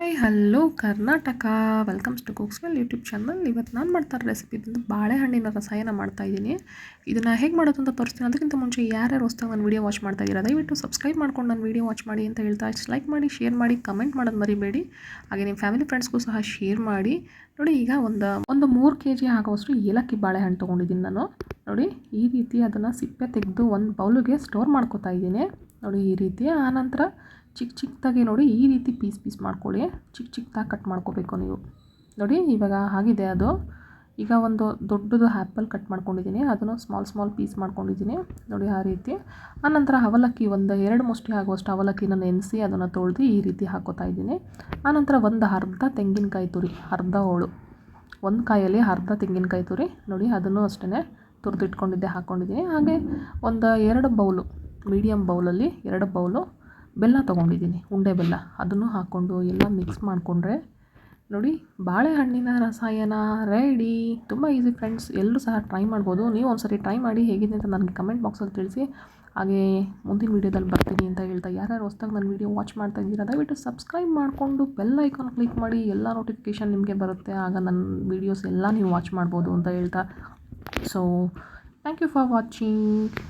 Hi hello Karnataka welcomes to Cookswell YouTube channel. ಇವತ್ತು ನಾನು ಮಾಡ್ತಾ ಇರೋ ರೆಸಿಪಿ ಬಂದು ಬಾಳೆಹಣ್ಣಿನ ರಸಾಯನ ಮಾಡ್ತಾಯಿದ್ದೀನಿ. ಇದನ್ನು ಹೇಗೆ ಮಾಡೋದು ಅಂತ ತೋರಿಸ್ತೀನಿ. ಅದಕ್ಕಿಂತ ಮುಂಚೆ ಯಾರ್ಯಾರು ಹೊಸ್ದಾಗಿ ನನ್ನ ವೀಡಿಯೋ ವಾಚ್ ಮಾಡ್ತಾ ಇದ್ದೀರಾ ದಯವಿಟ್ಟು ಸಬ್ಸ್ಕ್ರೈಬ್ ಮಾಡ್ಕೊಂಡು ನನ್ನ ವೀಡಿಯೋ ವಾಚ್ ಮಾಡಿ ಅಂತ ಹೇಳ್ತಾ ಲೈಕ್ ಮಾಡಿ, ಶೇರ್ ಮಾಡಿ, ಕಮೆಂಟ್ ಮಾಡೋದು ಮರಿಬೇಡಿ. ಹಾಗೆ ನಿಮ್ಮ ಫ್ಯಾಮಿಲಿ ಫ್ರೆಂಡ್ಸ್ಗೂ ಸಹ ಶೇರ್ ಮಾಡಿ. ನೋಡಿ, ಈಗ ಒಂದು 3 kg ಆಗೋವಷ್ಟು ಏಲಕ್ಕಿ ಬಾಳೆಹಣ್ಣು ತೊಗೊಂಡಿದ್ದೀನಿ ನಾನು. ನೋಡಿ, ಈ ರೀತಿ ಅದನ್ನು ಸಿಪ್ಪೆ ತೆಗೆದು ಒಂದು ಬೌಲಿಗೆ ಸ್ಟೋರ್ ಮಾಡ್ಕೊತಾ ಇದ್ದೀನಿ. ನೋಡಿ, ಈ ರೀತಿ. ಆನಂತರ ಚಿಕ್ಕದಾಗಿ ನೋಡಿ ಈ ರೀತಿ ಪೀಸ್ ಮಾಡ್ಕೊಳ್ಳಿ. ಚಿಕ್ಕದಾಗಿ ಕಟ್ ಮಾಡ್ಕೋಬೇಕು ನೀವು. ನೋಡಿ, ಇವಾಗ ಆಗಿದೆ ಅದು. ಈಗ ಒಂದು ದೊಡ್ಡದು ಆ್ಯಪಲ್ ಕಟ್ ಮಾಡ್ಕೊಂಡಿದ್ದೀನಿ, ಅದನ್ನು ಸ್ಮಾಲ್ ಪೀಸ್ ಮಾಡ್ಕೊಂಡಿದ್ದೀನಿ. ನೋಡಿ, ಆ ರೀತಿ. ಆನಂತರ ಅವಲಕ್ಕಿ ಒಂದು 2 ಮುಷ್ಟಿ ಆಗುವಷ್ಟು ಅವಲಕ್ಕಿನ ನೆನೆಸಿ ಅದನ್ನು ತೊಳೆದು ಈ ರೀತಿ ಹಾಕೋತಾ ಇದ್ದೀನಿ. ಆನಂತರ ಒಂದು ಅರ್ಧ ತೆಂಗಿನಕಾಯಿ ತುರಿ, ಅರ್ಧ ಹೋಳು, ಒಂದು ಕಾಯಲ್ಲಿ ಅರ್ಧ ತೆಂಗಿನಕಾಯಿ ತುರಿ. ನೋಡಿ, ಅದನ್ನು ಅಷ್ಟೇ ತುರಿದಿಟ್ಕೊಂಡಿದ್ದೆ ಹಾಕ್ಕೊಂಡಿದ್ದೀನಿ. ಹಾಗೆ ಒಂದು 2 ಬೌಲು, ಮೀಡಿಯಮ್ ಬೌಲಲ್ಲಿ 2 ಬೌಲು ಬೆಲ್ಲ ತೊಗೊಂಡಿದ್ದೀನಿ, ಉಂಡೆ ಬೆಲ್ಲ. ಅದನ್ನು ಹಾಕ್ಕೊಂಡು ಎಲ್ಲ ಮಿಕ್ಸ್ ಮಾಡಿಕೊಂಡ್ರೆ ನೋಡಿ, ಬಾಳೆಹಣ್ಣಿನ ರಸಾಯನ ರೆಡಿ. ತುಂಬ ಈಸಿ ಫ್ರೆಂಡ್ಸ್, ಎಲ್ಲರೂ ಸಹ ಟ್ರೈ ಮಾಡ್ಬೋದು. ನೀವು ಒಂದ್ಸರಿ ಟ್ರೈ ಮಾಡಿ ಹೇಗಿದೆ ಅಂತ ನನಗೆ ಕಮೆಂಟ್ ಬಾಕ್ಸಲ್ಲಿ ತಿಳಿಸಿ. ಹಾಗೆ ಮುಂದಿನ ವೀಡಿಯೋದಲ್ಲಿ ಬರ್ತೀನಿ ಅಂತ ಹೇಳ್ತಾ, ಯಾರ್ಯಾರು ಹೊಸ್ದಾಗಿ ನನ್ನ ವೀಡಿಯೋ ವಾಚ್ ಮಾಡ್ತಾ ಇದ್ದೀರಾ ದಯವಿಟ್ಟು ಸಬ್ಸ್ಕ್ರೈಬ್ ಮಾಡಿಕೊಂಡು ಬೆಲ್ ಐಕಾನ್ ಕ್ಲಿಕ್ ಮಾಡಿ, ಎಲ್ಲ ನೋಟಿಫಿಕೇಷನ್ ನಿಮಗೆ ಬರುತ್ತೆ. ಆಗ ನನ್ನ ವೀಡಿಯೋಸ್ ಎಲ್ಲ ನೀವು ವಾಚ್ ಮಾಡ್ಬೋದು ಅಂತ ಹೇಳ್ತಾ, so thank you for watching.